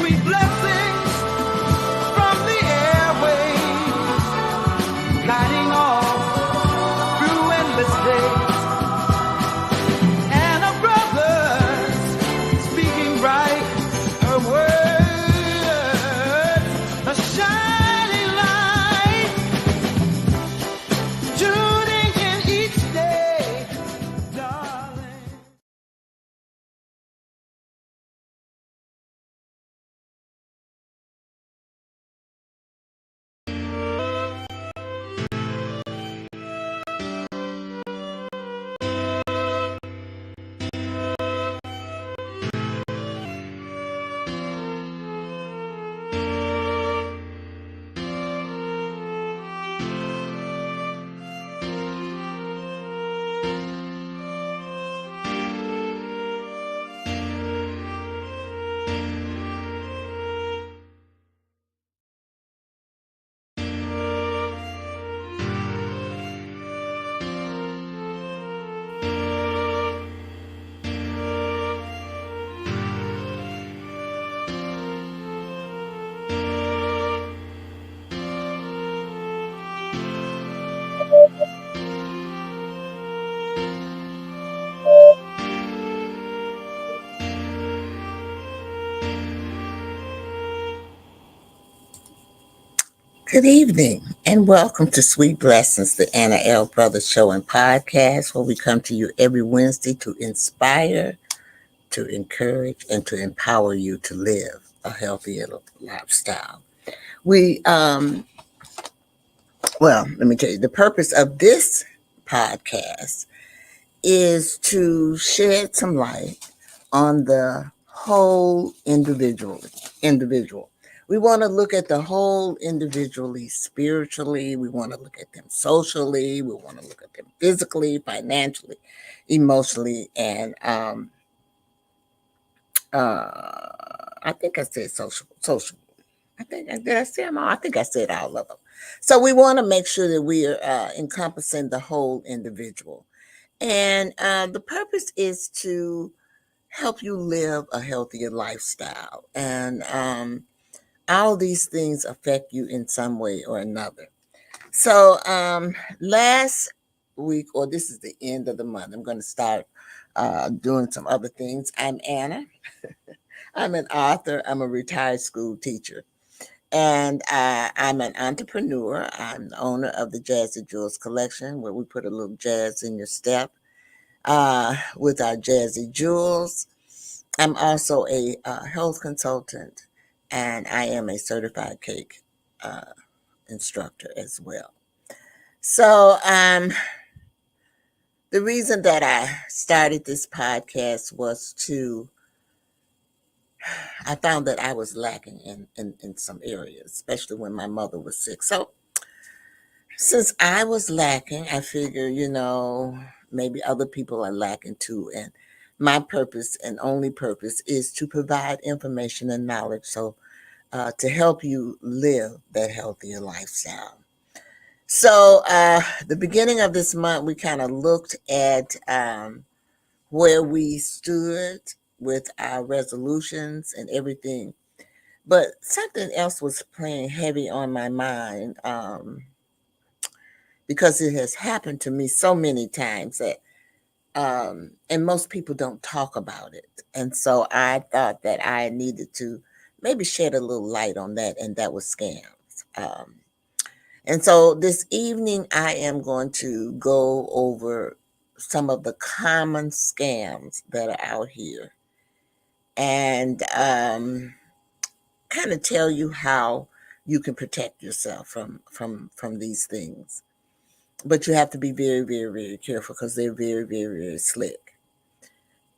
sweet blessings from the airwaves, guiding all through endless days. And our brothers speaking bright her words, a shining light, tuning in each day, darling. Good evening and welcome to Sweet Blessings, the Anna L. Brothers Show and Podcast, where we come to you every Wednesday to inspire, to encourage, and to empower you to live a healthier lifestyle. Let me tell you, the purpose of this podcast is to shed some light on the whole individual. We want to look at the whole individually, spiritually. We want to look at them socially. We want to look at them physically, financially, emotionally, and I think I said social. Did I say them all? I think I said all of them. So we want to make sure that we are encompassing the whole individual, and the purpose is to help you live a healthier lifestyle, and all these things affect you in some way or another. So last week, or this is the end of the month, I'm going to start doing some other things. I'm Anna. I'm an author. I'm a retired school teacher. And I'm an entrepreneur. I'm the owner of the Jazzy Jewels collection, where we put a little jazz in your step with our Jazzy Jewels. I'm also a health consultant, and I am a certified cake instructor as well. So the reason that I started this podcast was I found that I was lacking in some areas, especially when my mother was sick. So since I was lacking, I figure, maybe other people are lacking too. And my purpose and only purpose is to provide information and knowledge to help you live that healthier lifestyle. So the beginning of this month, we kind of looked at where we stood with our resolutions and everything. But something else was playing heavy on my mind because it has happened to me so many times that, and most people don't talk about it. And so I thought that I needed to maybe shed a little light on that, and that was scams. And so this evening, I am going to go over some of the common scams that are out here and kind of tell you how you can protect yourself from these things. But you have to be very, very, very careful because they're very, very, very slick.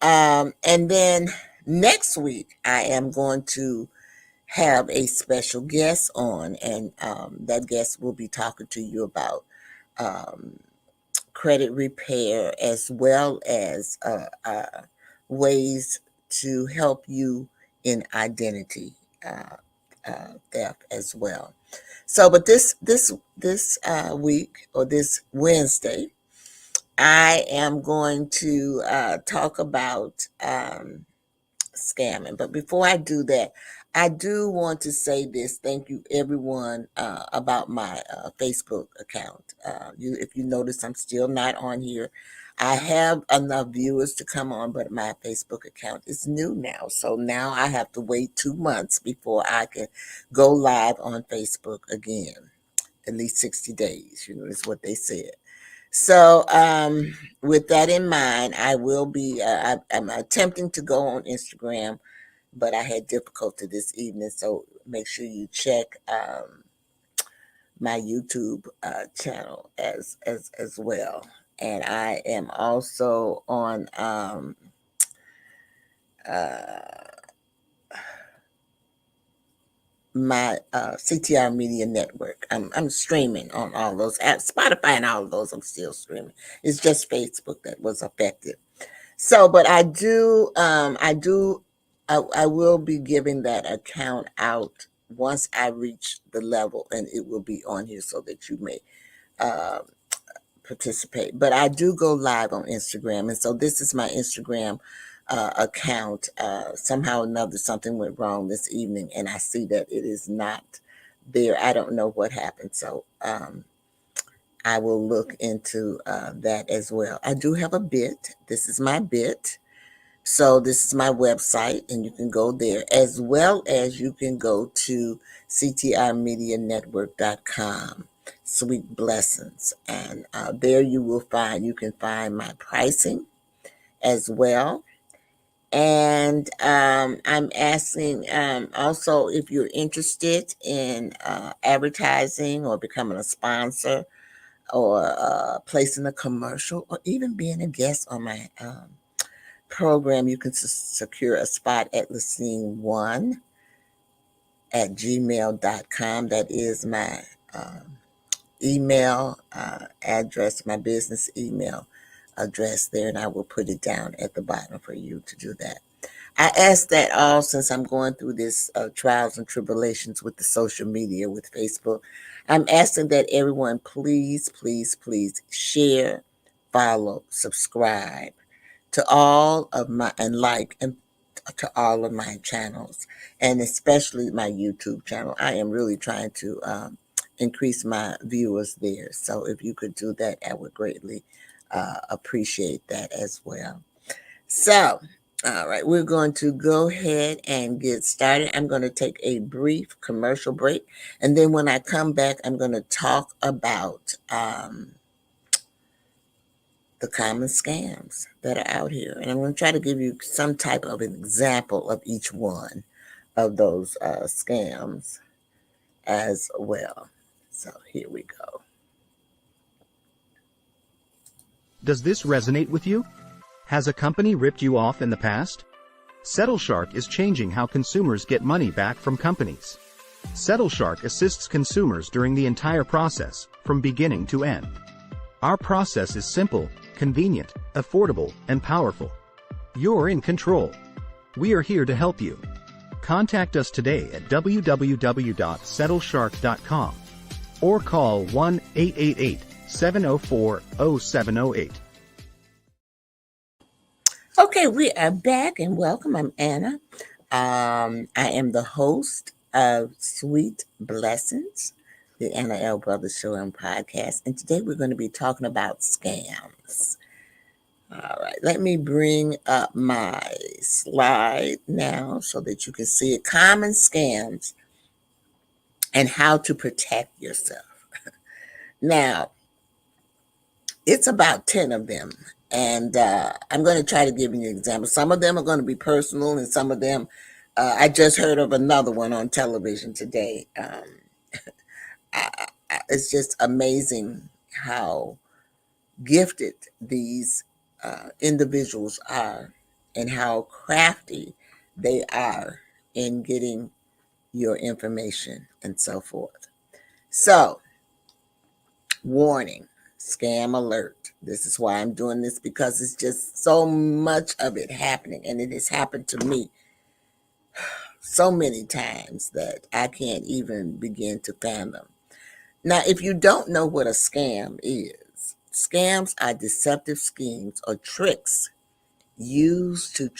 And then next week, I am going to have a special guest on, and that guest will be talking to you about credit repair as well as ways to help you in identity theft as well. So, but this week or this Wednesday, I am going to talk about scamming. But before I do that, I do want to say this. Thank you, everyone, about my Facebook account. If you notice, I'm still not on here. I have enough viewers to come on, but my Facebook account is new now. So now I have to wait 2 months before I can go live on Facebook again. At least 60 days, is what they said. So, with that in mind, I will be, I'm attempting to go on Instagram, but I had difficulty this evening. So make sure you check my YouTube channel as well. And I am also on my CTR Media Network. I'm streaming on all those apps, Spotify and all of those. I'm still streaming. It's just Facebook that was affected. So, but I will be giving that account out once I reach the level, and it will be on here so that you may uh, participate. But I do go live on Instagram, and so this is my Instagram account. Somehow or another, something went wrong this evening, and I see that it is not there. I don't know what happened, so I will look into that as well. I do have a bit. This is my bit. So this is my website, and you can go there, as well as you can go to ctrmedianetwork.com. Sweet blessings. And there you can find my pricing as well. And I'm asking also if you're interested in advertising or becoming a sponsor or placing a commercial or even being a guest on my program, you can secure a spot at Lacine1@gmail.com. That is my email address, my business email address there, and I will put it down at the bottom for you to do that. I ask that all, since I'm going through this trials and tribulations with the social media, with Facebook, I'm asking that everyone please, please, please share, follow, subscribe to all of my, and like, and to all of my channels, and especially my YouTube channel. I am really trying to increase my viewers there. So if you could do that, I would greatly appreciate that as well. So, all right, we're going to go ahead and get started. I'm going to take a brief commercial break, and then when I come back, I'm going to talk about the common scams that are out here. And I'm going to try to give you some type of an example of each one of those scams as well. So here we go. Does this resonate with you? Has a company ripped you off in the past? SettleShark is changing how consumers get money back from companies. SettleShark assists consumers during the entire process, from beginning to end. Our process is simple, convenient, affordable, and powerful. You're in control. We are here to help you. Contact us today at www.settleshark.com or call 1-888-704-0708. Okay, we are back, and welcome. I'm Anna. I am the host of Sweet Blessings, the Anna L. Brothers Show and Podcast, and today we're going to be talking about scams. All right, let me bring up my slide now so that you can see it. Common scams and how to protect yourself. Now, it's about 10 of them, and I'm going to try to give you an example. Some of them are going to be personal, and some of them, I just heard of another one on television today. It's just amazing how gifted these individuals are and how crafty they are in getting your information and so forth. So, warning, scam alert. This is why I'm doing this, because it's just so much of it happening, and it has happened to me so many times that I can't even begin to fathom. Now, if you don't know what a scam is, scams are deceptive schemes or tricks used to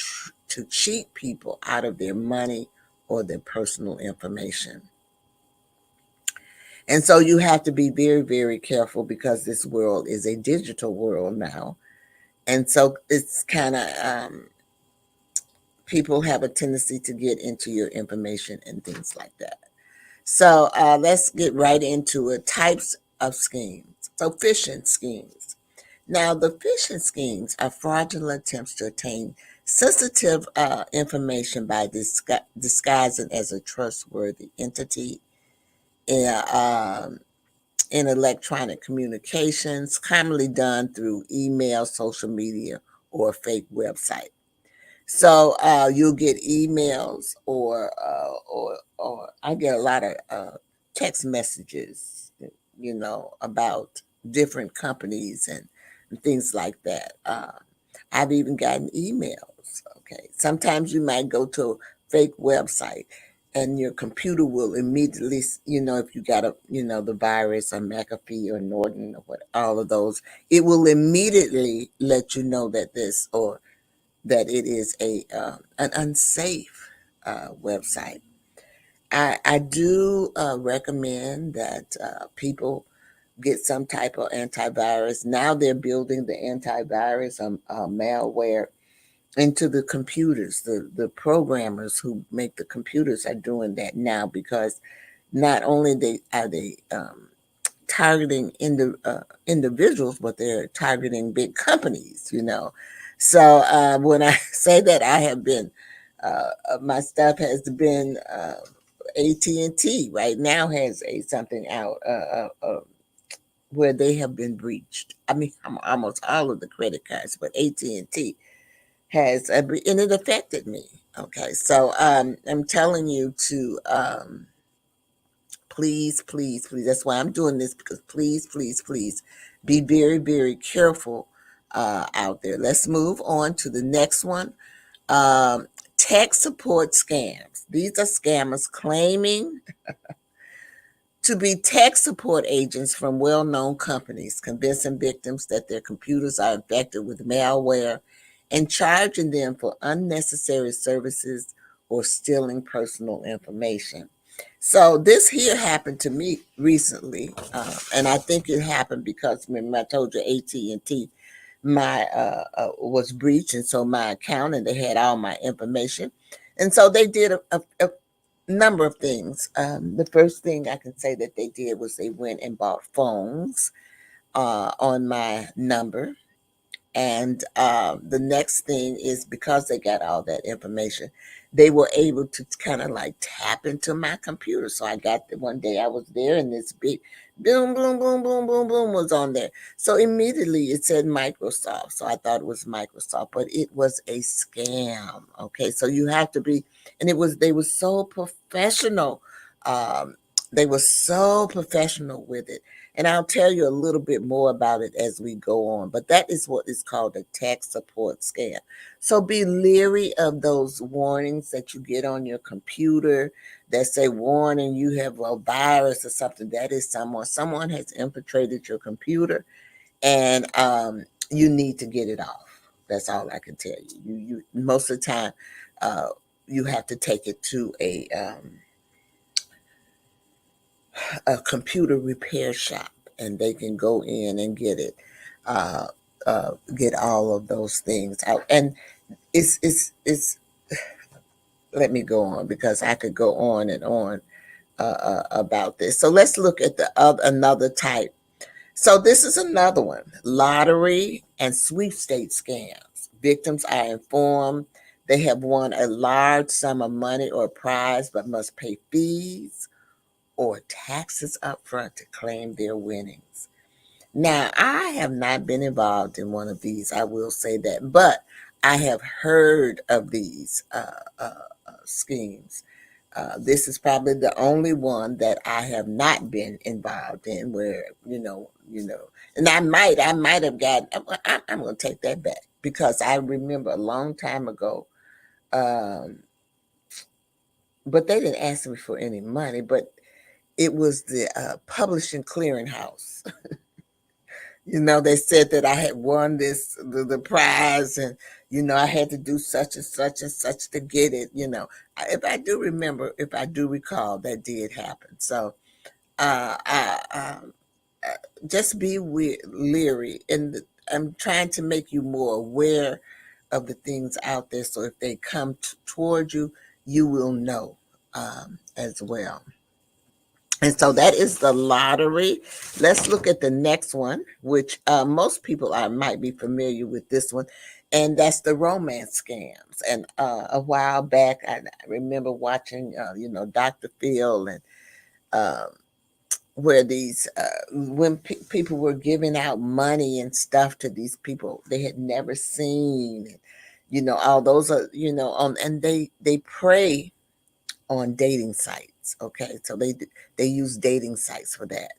to cheat people out of their money or their personal information. And so you have to be very, very careful because this world is a digital world now. And so it's kind of, people have a tendency to get into your information and things like that. So let's get right into it. Types of schemes. So phishing schemes. Now, the phishing schemes are fraudulent attempts to obtain sensitive information by disguising as a trustworthy entity in electronic communications, commonly done through email, social media, or a fake website. So you'll get emails or I get a lot of text messages, about different companies and things like that. I've even gotten emails. Okay, sometimes you might go to a fake website, and your computer will immediately, if you got the virus or McAfee or Norton or what, all of those, it will immediately let you know that this or that it is an unsafe website. I do recommend that people get some type of antivirus. Now they're building the antivirus malware into the computers. The programmers who make the computers are doing that now because not only are they targeting individuals, but they're targeting big companies. So when I say that, I have been, my stuff has been, AT&T right now has something out where they have been breached. I mean, almost all of the credit cards, but AT&T has, and it affected me. Okay, so I'm telling you to please, please, please. That's why I'm doing this, because please, please, please be very, very careful out there. Let's move on to the next one. Tech support scams. These are scammers claiming to be tech support agents from well-known companies, convincing victims that their computers are infected with malware and charging them for unnecessary services or stealing personal information. So this here happened to me recently, and I think it happened because, remember I told you AT&T my was breached, and so my account, and they had all my information, and so they did a number of things. The first thing I can say that they did was they went and bought phones on my number. And the next thing is, because they got all that information, they were able to kind of like tap into my computer. So I got one day I was there, and this big boom, boom, boom, boom, boom, boom was on there. So immediately it said Microsoft. So I thought it was Microsoft, but it was a scam. Okay, so you have to be, and they were so professional. Um, they were so professional with it. And I'll tell you a little bit more about it as we go on. But that is what is called a tech support scam. So be leery of those warnings that you get on your computer that say, warning, you have a virus or something. That is someone has infiltrated your computer, and you need to get it off. That's all I can tell you. You most of the time, you have to take it to a computer repair shop, and they can go in and get it, get all of those things out. And it's let me go on, because I could go on and on about this. So let's look at another type. So this is another one: lottery and sweepstakes scams. Victims are informed they have won a large sum of money or prize, but must pay fees or taxes up front to claim their winnings. Now, I have not been involved in one of these, I will say that, but I have heard of these schemes. This is probably the only one that I have not been involved in, where and I might have gotten. I'm going to take that back, because I remember a long time ago. But they didn't ask me for any money, but it was the publishing clearinghouse. They said that I had won the prize, and I had to do such and such and such to get it. If I do remember, if I do recall, that did happen. So I just be leery, and I'm trying to make you more aware of the things out there. So if they come toward you, you will know as well. And so that is the lottery. Let's look at the next one, which most people might be familiar with this one, and that's the romance scams. And a while back, I remember watching, Dr. Phil, and um, where these when people were giving out money and stuff to these people they had never seen, and all those are and they prey on dating sites. Okay, so they use dating sites for that.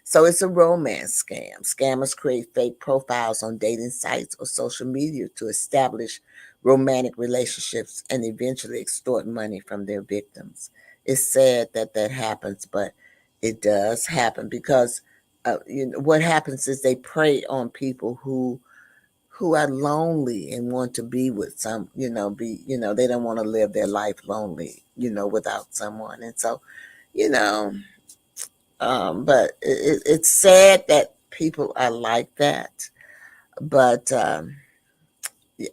So it's a romance scam. Scammers create fake profiles on dating sites or social media to establish romantic relationships and eventually extort money from their victims. It's sad that that happens, but it does happen because what happens is they prey on people who are lonely and want to be with they don't want to live their life lonely, without someone. And so, you know, but it's sad that people are like that. But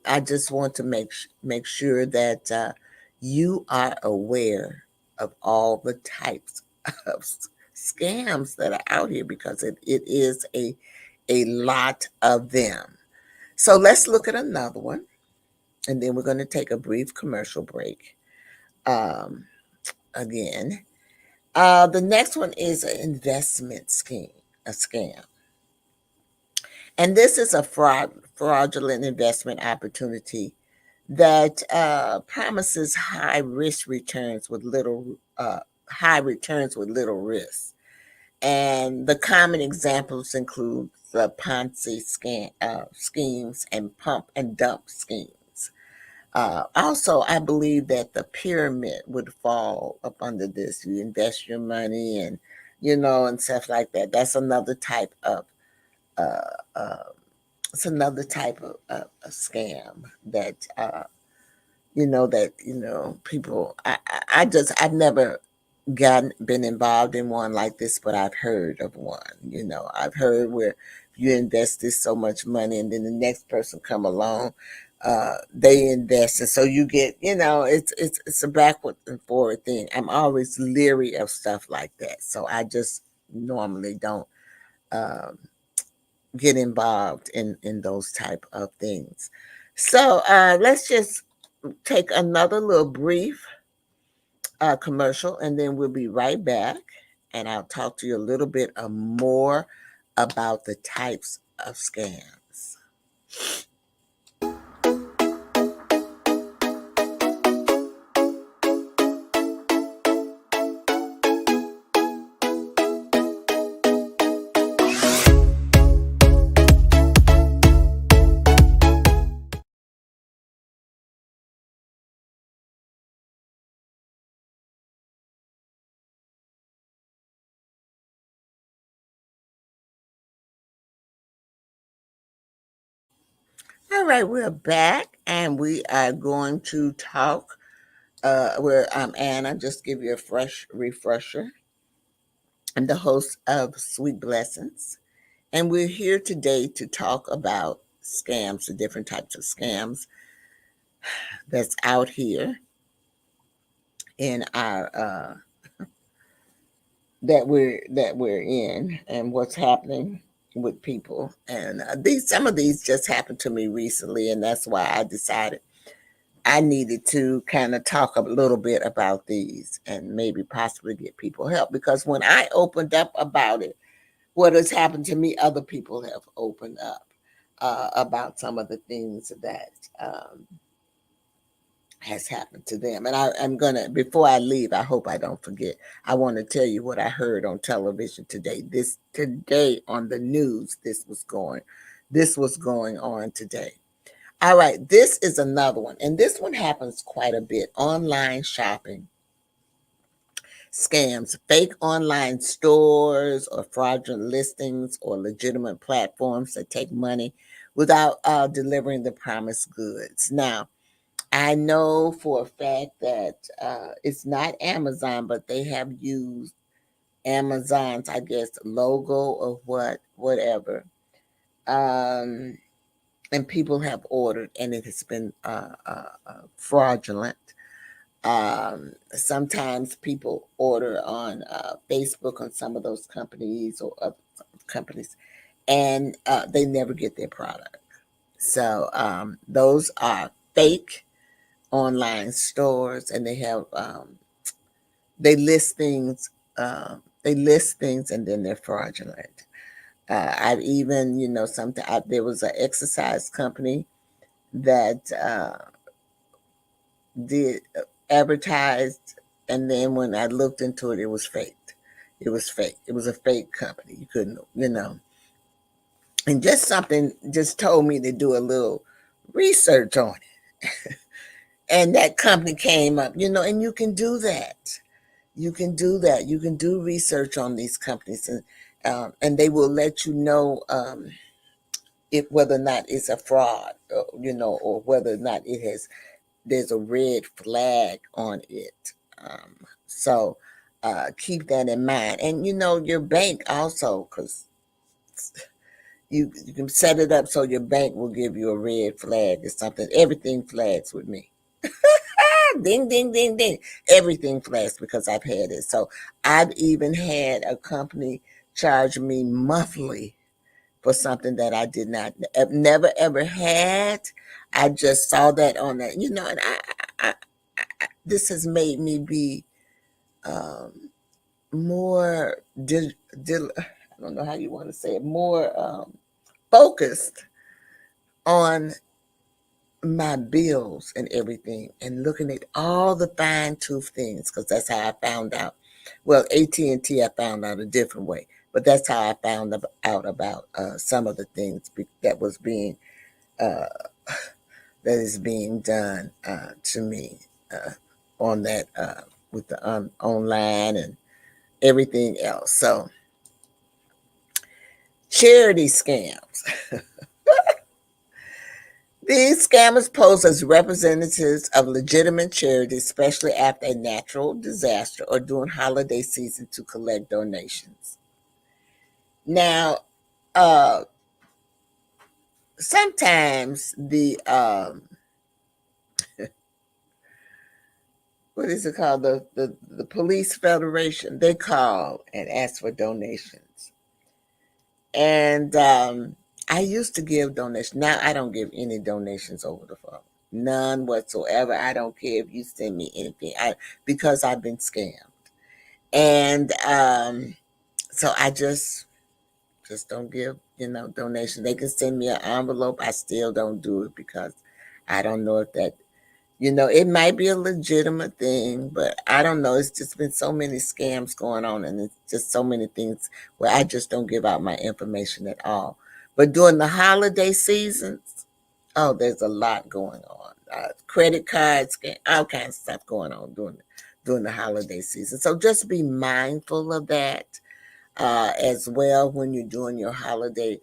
I just want to make sure that you are aware of all the types of scams that are out here, because it is a lot of them. So let's look at another one, and then we're going to take a brief commercial break. Um, Again, the next one is an investment scheme, a scam, and this is a fraudulent investment opportunity that promises high returns with little risk. And the common examples include the Ponzi schemes and pump and dump schemes. Also, I believe that the pyramid would fall up under this. You invest your money and stuff like that. That's another type of uh, uh, it's another type of a scam that people. I've never been involved in one like this, but I've heard of one. I've heard where you invest this so much money, and then the next person come along, they invest, and so you get, it's a backward and forward thing. I'm always leery of stuff like that, so I just normally don't um, get involved in those type of things. So let's just take another little brief commercial, and then we'll be right back. And I'll talk to you a little bit more about the types of scams. All right, we're back, and we are going to talk. Where I'm Anna, just give you a fresh refresher. I'm the host of Sweet Blessings, and we're here today to talk about scams, the different types of scams that's out here in our that we're in, and what's happening with people. And these some of these just happened to me recently, and that's why I decided I needed to kind of talk a little bit about these and maybe possibly get people help, because when I opened up about it, what has happened to me, other people have opened up about some of the things that has happened to them. And I'm gonna, before I leave, I hope I don't forget. I want to tell you what I heard on television today. This today on the news, this was going on today. All right, this is another one, and this one happens quite a bit. Online shopping scams, fake online stores or fraudulent listings or legitimate platforms that take money without delivering the promised goods. Now, I know for a fact that it's not Amazon, but they have used Amazon's, I guess, logo or whatever. Um, and people have ordered, and it has been fraudulent. Sometimes people order on Facebook on some of those companies or other companies, and they never get their product. So those are fake online stores, and they have they list things, and then they're fraudulent. I've even, sometimes there was an exercise company that did advertised, and then when I looked into it, it was fake. It was fake. It was a fake company. You couldn't, and just something just told me to do a little research on it. And that company came up, and you can do that. You can do that. You can do research on these companies, and they will let you know if whether or not it's a fraud, or whether or not there's a red flag on it. So keep that in mind, and your bank also, because you can set it up so your bank will give you a red flag or something. Everything flags with me. Ding, ding, ding, ding. Everything flags because I've had it. So I've even had a company charge me monthly for something that I did not, never ever had. I just saw that on that, and this has made me be more, I don't know how you want to say it, more focused on my bills and everything, and looking at all the fine tooth things, because that's how I found out. Well, AT&T, I found out a different way, but that's how I found out about some of the things that was being that is being done to me on that with the online and everything else. So charity scams. These scammers pose as representatives of legitimate charities, especially after a natural disaster or during holiday season, to collect donations. Now, sometimes the what is it called? The police federation, they call and ask for donations. And I used to give donations. Now I don't give any donations over the phone. None whatsoever. I don't care if you send me anything. Because I've been scammed. And so I just don't give, donations. They can send me an envelope. I still don't do it because I don't know if that, it might be a legitimate thing, but I don't know. It's just been so many scams going on, and it's just so many things where I just don't give out my information at all. But during the holiday seasons, oh, there's a lot going on. Credit cards, all kinds of stuff going on during the holiday season. So just be mindful of that as well when you're doing your holiday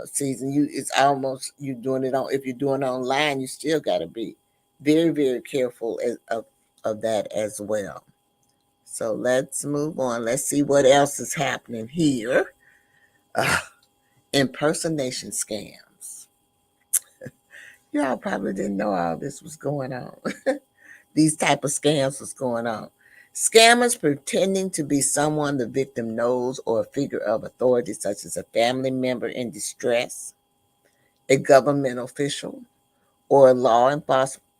season. It's almost you're doing it on. If you're doing it online, you still got to be very, very careful of that as well. So let's move on. Let's see what else is happening here. Impersonation scams. Y'all probably didn't know all this was going on. These type of scams was going on. Scammers pretending to be someone the victim knows, or a figure of authority such as a family member in distress, a government official, or a law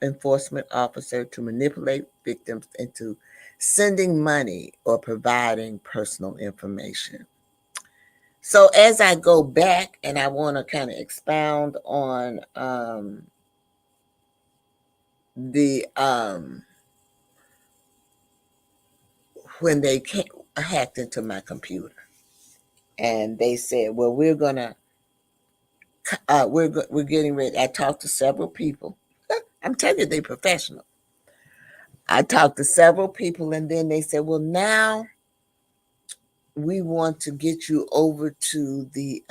enforcement officer, to manipulate victims into sending money or providing personal information. So as I go back and I want to kind of expound on the when they hacked into my computer, and they said, well, we're getting ready. I talked to several people. I'm telling you, they're professional. I talked to several people, and then they said, well, now we want to get you over to the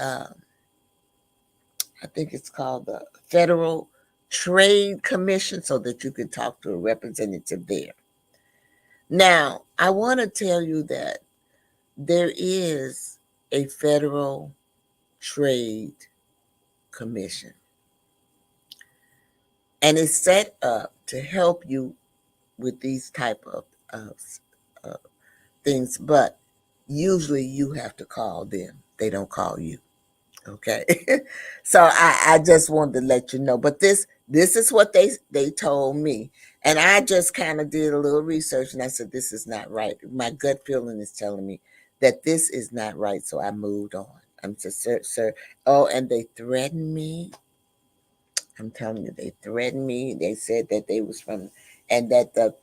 I think it's called the Federal Trade Commission, so that you can talk to a representative there. Now, I want to tell you that there is a Federal Trade Commission, and it's set up to help you with these type of things, but usually you have to call them. They don't call you. Okay. So I just wanted to let you know. But this is what they told me. And I just kind of did a little research and I said, this is not right. My gut feeling is telling me that this is not right. So I moved on. I'm just, sir. Oh, and they threatened me. I'm telling you, they threatened me. They said that they was from, and that the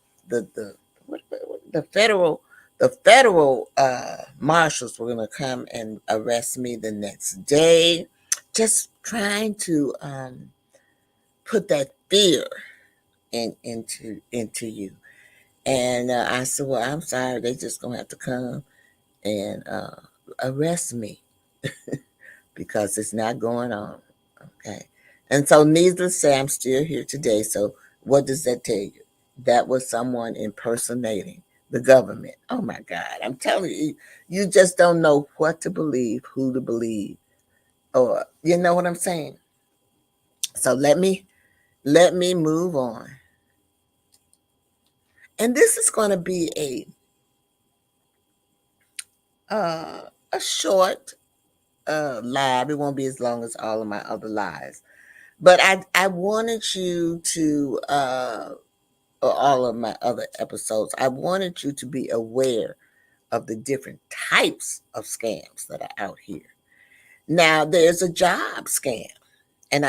federal marshals were going to come and arrest me the next day, just trying to put that fear into you. And I said, well, I'm sorry, they just gonna have to come and arrest me because it's not going on. Okay. And so, needless to say, I'm still here today. So, what does that tell you? That was someone impersonating the government. Oh my God. I'm telling you, you just don't know what to believe, who to believe, or you know what I'm saying? So let me move on. And this is going to be a short live. It won't be as long as all of my other lives. But I wanted you to or all of my other episodes, I wanted you to be aware of the different types of scams that are out here. Now, there's a job scam. And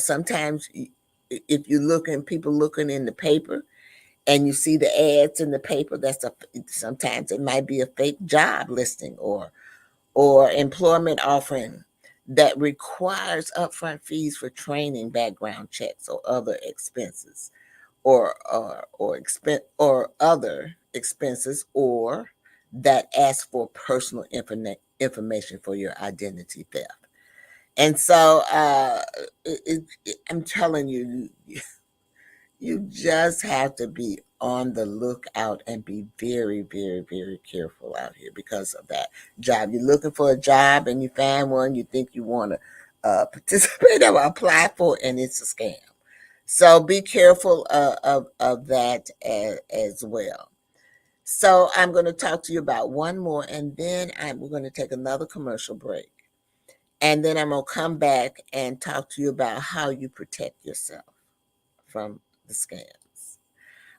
sometimes if you look and people looking in the paper and you see the ads in the paper, sometimes it might be a fake job listing or employment offering that requires upfront fees for training, background checks, or other expenses, or other expenses, or that ask for personal information for your identity theft. And so I'm telling you, you just have to be on the lookout and be very, very, very careful out here because of that job. You're looking for a job and you find one you think you want to participate or apply for, and it's a scam. So be careful of that as well. So I'm going to talk to you about one more, and then we're going to take another commercial break. And then I'm going to come back and talk to you about how you protect yourself from the scams.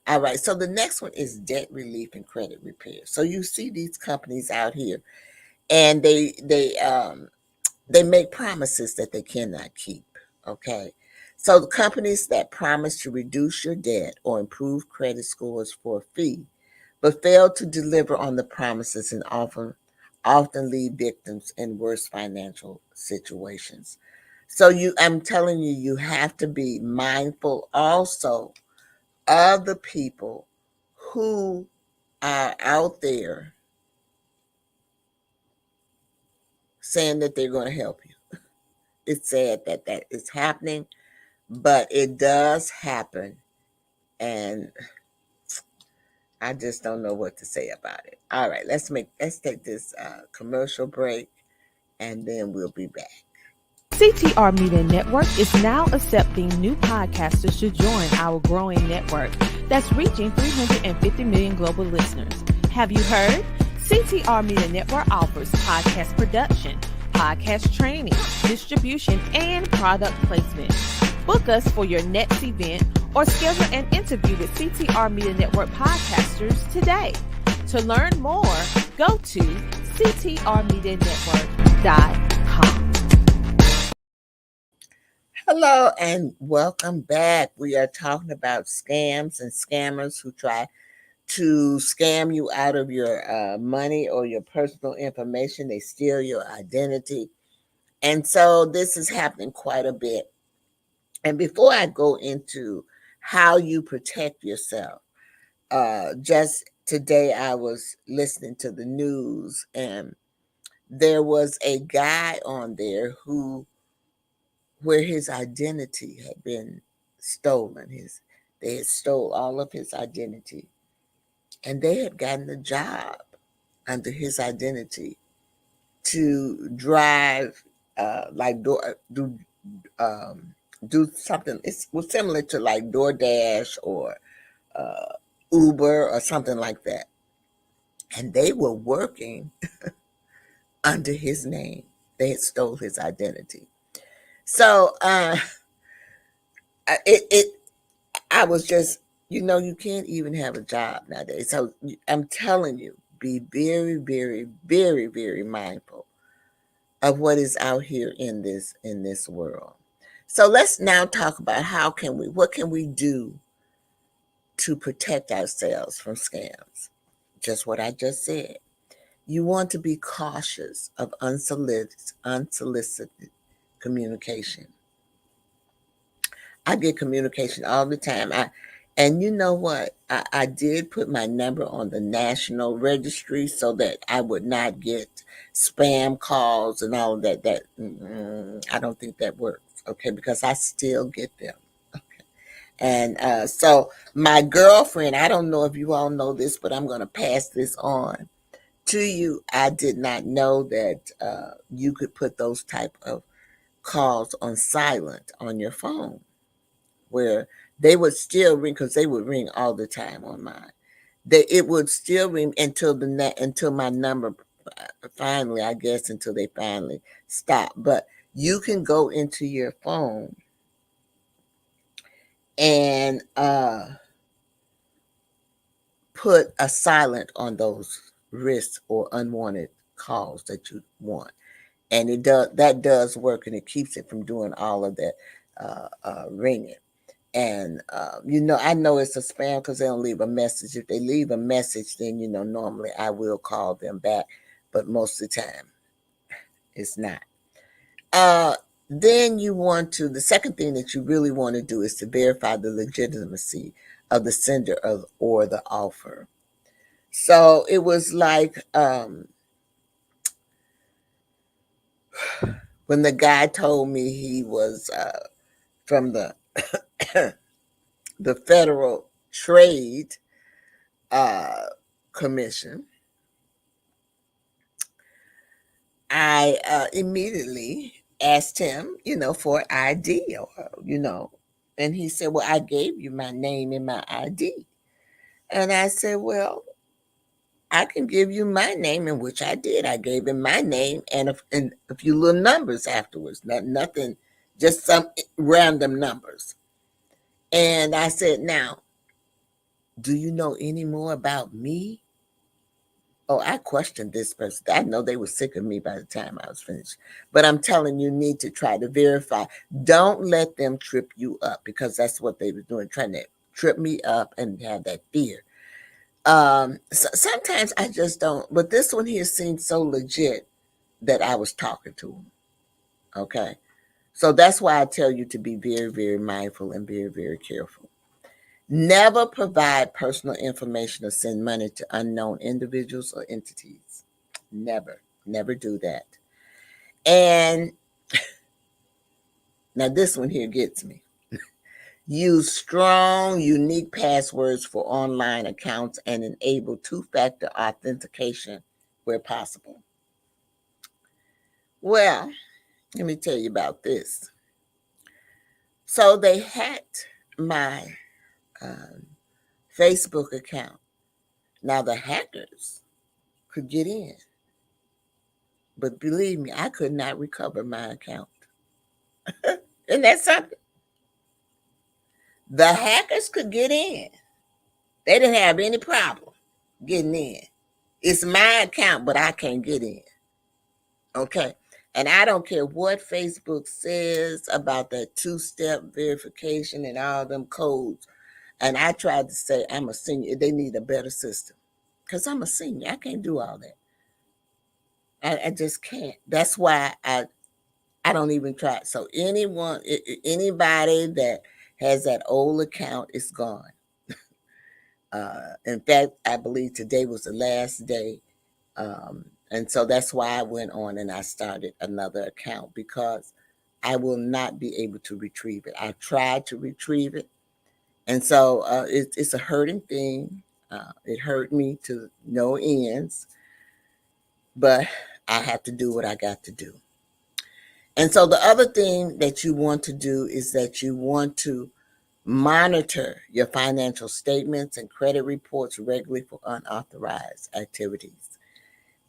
All right. So the next one is debt relief and credit repair. So you see these companies out here, and they make promises that they cannot keep. Okay. So the companies that promise to reduce your debt or improve credit scores for a fee, but fail to deliver on the promises and often leave victims in worse financial situations. So I'm telling you, you have to be mindful also of the people who are out there saying that they're going to help you. It's sad that is happening, but it does happen, and I just don't know what to say about it. All right, let's take this commercial break, and then we'll be back. CTR Media Network is now accepting new podcasters to join our growing network that's reaching 350 million global listeners. Have you heard? CTR Media Network offers podcast production, podcast training, distribution, and product placement. Book us for your next event or schedule an interview with CTR Media Network podcasters today. To learn more, go to ctrmedianetwork.com. Hello and welcome back. We are talking about scams and scammers who try to scam you out of your money or your personal information. They steal your identity. And so this is happening quite a bit. And before I go into how you protect yourself, just today I was listening to the news, and there was a guy on there who where his identity had been stolen. They had stole all of his identity, and they had gotten a job under his identity to drive, like do something. It was similar to like DoorDash or Uber or something like that, and they were working under his name. They had stole his identity. So I was just, you can't even have a job nowadays. So I'm telling you, be very, very, very, very mindful of what is out here in this world. So let's now talk about what can we do to protect ourselves from scams? Just what I just said. You want to be cautious of unsolicited communication. I get communication all the time. And you know what? I did put my number on the national registry so that I would not get spam calls and all of that. I don't think that works, okay? Because I still get them. And so my girlfriend, I don't know if you all know this, but I'm going to pass this on to you. I did not know that you could put those type of calls on silent on your phone, where they would still ring, because they would ring all the time on mine. It would still ring until my number finally, I guess, until they finally stop. But you can go into your phone and put a silent on those risks or unwanted calls that you want, and that does work, and it keeps it from doing all of that ringing. And I know it's a spam because they don't leave a message. If they leave a message, then normally I will call them back, but most of the time it's not. Then the second thing that you really want to do is to verify the legitimacy of the sender or the offer. So it was like when the guy told me he was from the the Federal Trade Commission, I immediately asked him, for ID, and he said, well, I gave you my name and my ID. And I said, well, I can give you my name, in which I did. I gave him my name and a few little numbers afterwards. Nothing, just some random numbers. And I said, now, do you know any more about me? Oh, I questioned this person. I know they were sick of me by the time I was finished. But I'm telling you, need to try to verify. Don't let them trip you up, because that's what they were doing, trying to trip me up and have that fear. So sometimes I just don't. But this one here seemed so legit that I was talking to him. Okay. So that's why I tell you to be very, very mindful and very, very careful. Never provide personal information or send money to unknown individuals or entities. Never do that. And now this one here gets me. Use strong, unique passwords for online accounts and enable two-factor authentication where possible. Well, let me tell you about this. So they hacked my Facebook account. Now the hackers could get in, but believe me, I could not recover my account. Isn't that something? The hackers could get in. They didn't have any problem getting in. It's my account, but I can't get in. Okay. And I don't care what Facebook says about that two-step verification and all them codes. And I tried to say, I'm a senior. They need a better system, because I'm a senior. I can't do all that. I just can't. That's why I don't even try. So anybody that has that old account is gone. In fact, I believe today was the last day. And so that's why I went on and I started another account, because I will not be able to retrieve it. I tried to retrieve it. And so it's a hurting thing. It hurt me to no ends, but I have to do what I got to do. And so the other thing that you want to do is that you want to monitor your financial statements and credit reports regularly for unauthorized activities.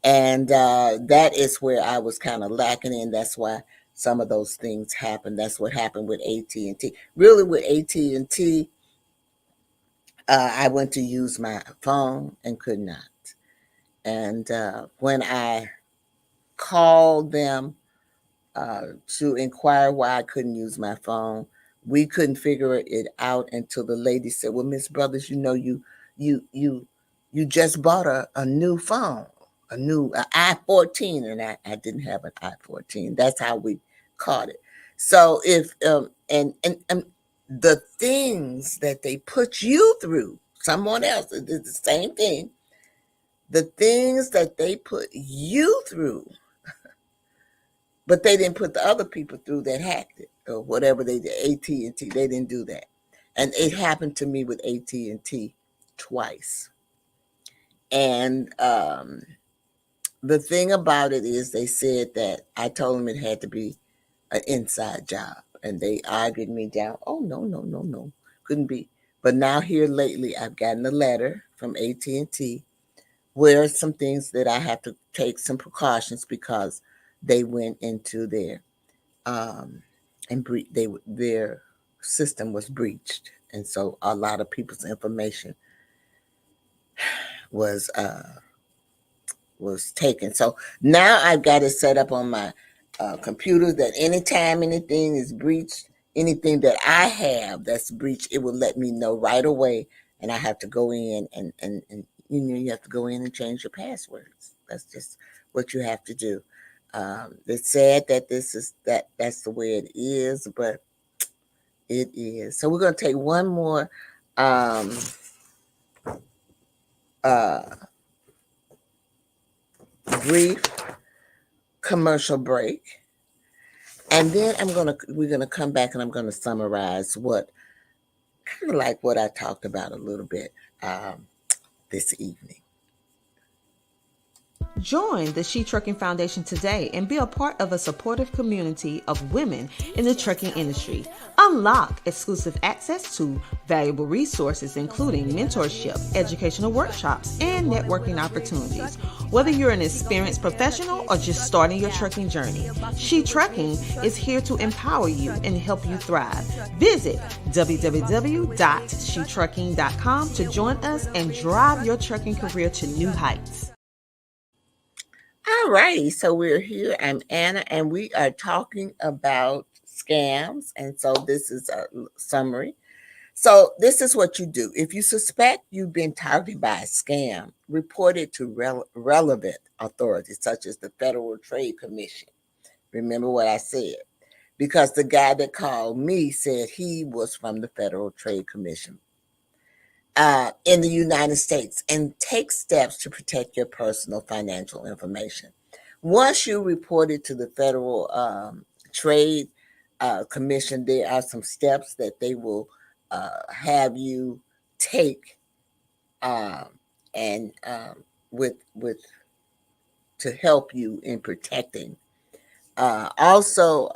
And that is where I was kind of lacking in. That's why some of those things happened. That's what happened with AT&T. Really, with AT&T, I went to use my phone and could not. And when I called them to inquire why I couldn't use my phone, we couldn't figure it out until the lady said, "Well, Miss Brothers, you just bought a new phone, a i14," and I didn't have an i14. That's how we caught it. So if and the things that they put you through, someone else did the same thing. The things that they put you through, but they didn't put the other people through that hacked it or whatever they did. AT&T, they didn't do that. And it happened to me with AT&T twice. And the thing about it is they said that I told them it had to be an inside job. And they argued me down. Oh, no. Couldn't be. But now here lately, I've gotten a letter from AT&T where some things that I have to take some precautions because they went into their their system was breached, and so a lot of people's information was taken. So now I've got it set up on my computer that anytime anything is breached, anything that I have that's breached, it will let me know right away, and I have to go in and you have to go in and change your passwords. That's just what you have to do. It's sad that that's the way it is, but it is. So we're going to take one more brief commercial break, and then we're gonna come back and I'm gonna summarize what I talked about a little bit this evening. Join the She Trucking Foundation today and be a part of a supportive community of women in the trucking industry. Unlock exclusive access to valuable resources, including mentorship, educational workshops, and networking opportunities. Whether you're an experienced professional or just starting your trucking journey, She Trucking is here to empower you and help you thrive. Visit www.shetrucking.com to join us and drive your trucking career to new heights. All righty, so we're here. I'm Anna, and we are talking about scams. And so this is a summary. So this is what you do. If you suspect you've been targeted by a scam, report it to relevant authorities, such as the Federal Trade Commission. Remember what I said, because the guy that called me said he was from the Federal Trade Commission in the United States, and take steps to protect your personal financial information. Once you report it to the Federal Trade Commission, there are some steps that they will have you take and with to help you in protecting. Also,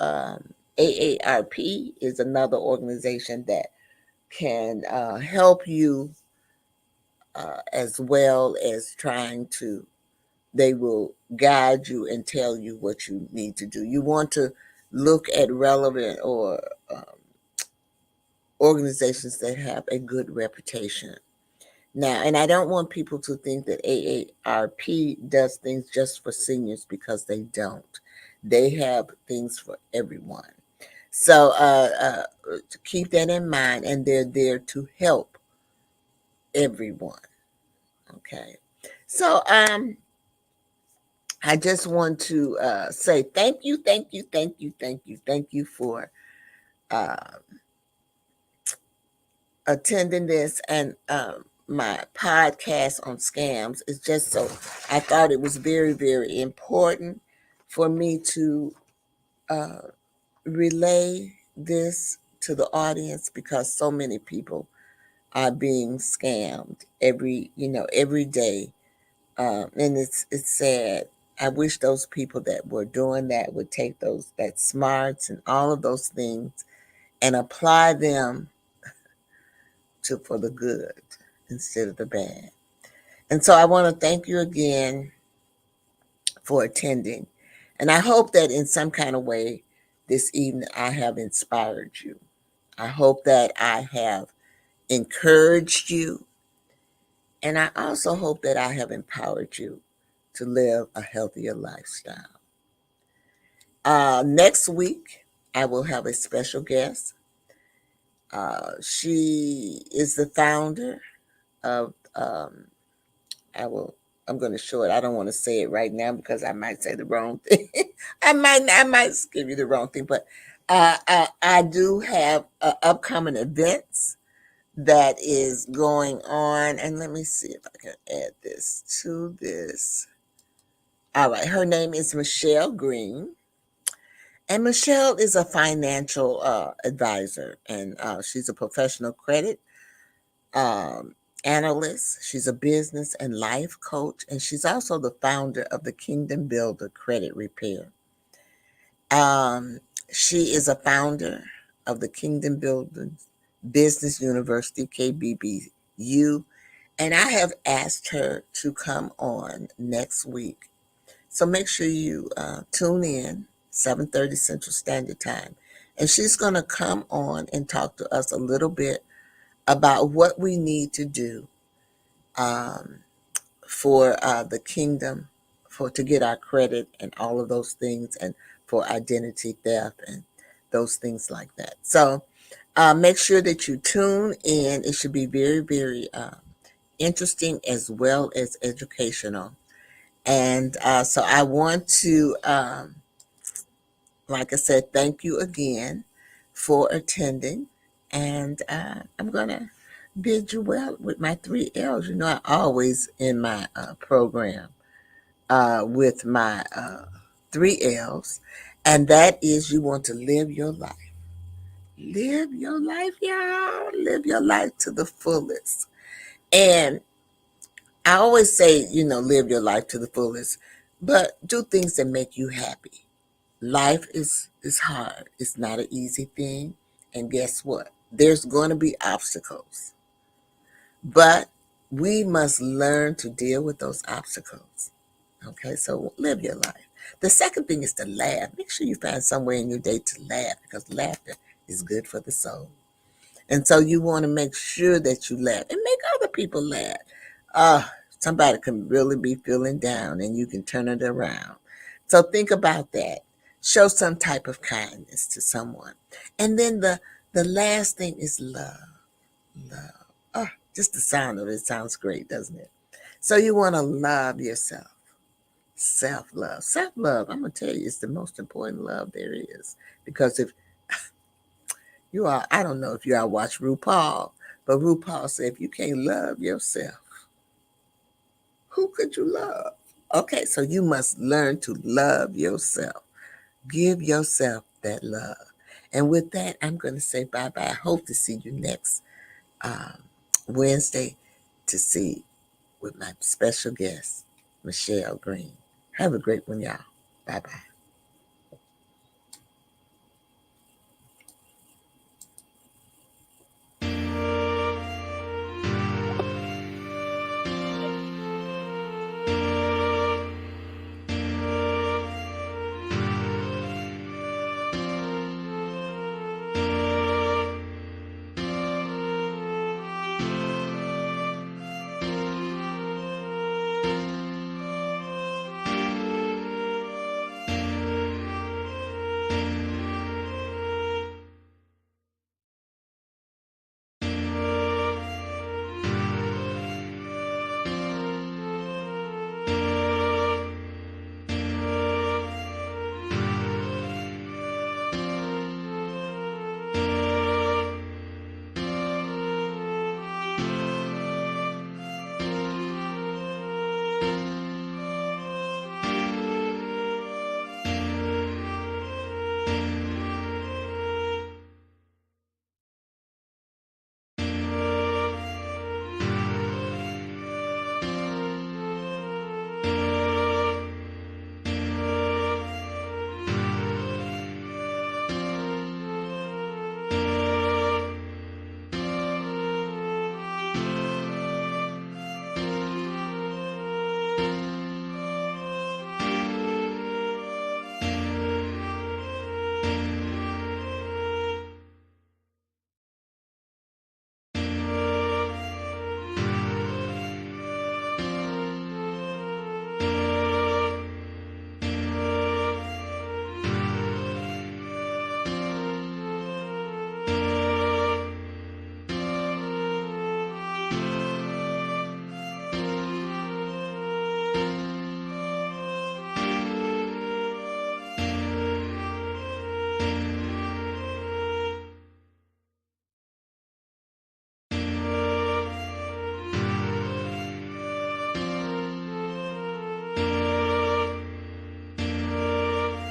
AARP is another organization that can help you as well as they will guide you and tell you what you need to do. You want to look at relevant or organizations that have a good reputation. Now, and I don't want people to think that AARP does things just for seniors, because they don't. They have things for everyone. So to keep that in mind, and they're there to help everyone. Okay. So I just want to say thank you for attending this, and my podcast on scams is just so, I thought it was very, very important for me to relay this to the audience because so many people are being scammed every day. And it's sad. I wish those people that were doing that would take that smarts and all of those things and apply them for the good instead of the bad. And so I want to thank you again for attending. And I hope that in some kind of way this evening I have inspired you. I hope that I have encouraged you. And I also hope that I have empowered you to live a healthier lifestyle. Next week, I will have a special guest. She is the founder of, I'm going to show it. I don't want to say it right now because I might say the wrong thing. I might give you the wrong thing, but I do have upcoming events that is going on. And let me see if I can add this to this. All right. Her name is Michelle Green. And Michelle is a financial advisor, and she's a professional credit analyst. She's a business and life coach, and she's also the founder of the Kingdom Builder Credit Repair. She is a founder of the Kingdom Builder Business University, KBBU, and I have asked her to come on next week. So make sure you tune in, 7:30 Central Standard Time. And she's going to come on and talk to us a little bit about what we need to do for the kingdom, to get our credit and all of those things, and for identity theft and those things like that. So make sure that you tune in. It should be very, very interesting as well as educational. And so I want to, like I said, thank you again for attending. And I'm going to bid you well with my 3 L's. You know, I always in my program with my 3 L's. And that is, you want to live your life. Live your life, y'all. Live your life to the fullest. And I always say, live your life to the fullest, but do things that make you happy. Life is hard. It's not an easy thing. And guess what? There's going to be obstacles. But we must learn to deal with those obstacles. Okay, so live your life. The second thing is to laugh. Make sure you find somewhere in your day to laugh, because laughter is good for the soul. And so you want to make sure that you laugh and make other people laugh. Somebody can really be feeling down and you can turn it around. So think about that. Show some type of kindness to someone. And then the last thing is love. Love. Just the sound of it sounds great, doesn't it? So you want to love yourself. Self-love. Self-love, I'm going to tell you, is the most important love there is. Because if you are, I don't know if you all watch RuPaul, but RuPaul said, if you can't love yourself, who could you love? Okay, so you must learn to love yourself. Give yourself that love. And with that, I'm going to say bye-bye. I hope to see you next Wednesday with my special guest, Michelle Green. Have a great one, y'all. Bye-bye.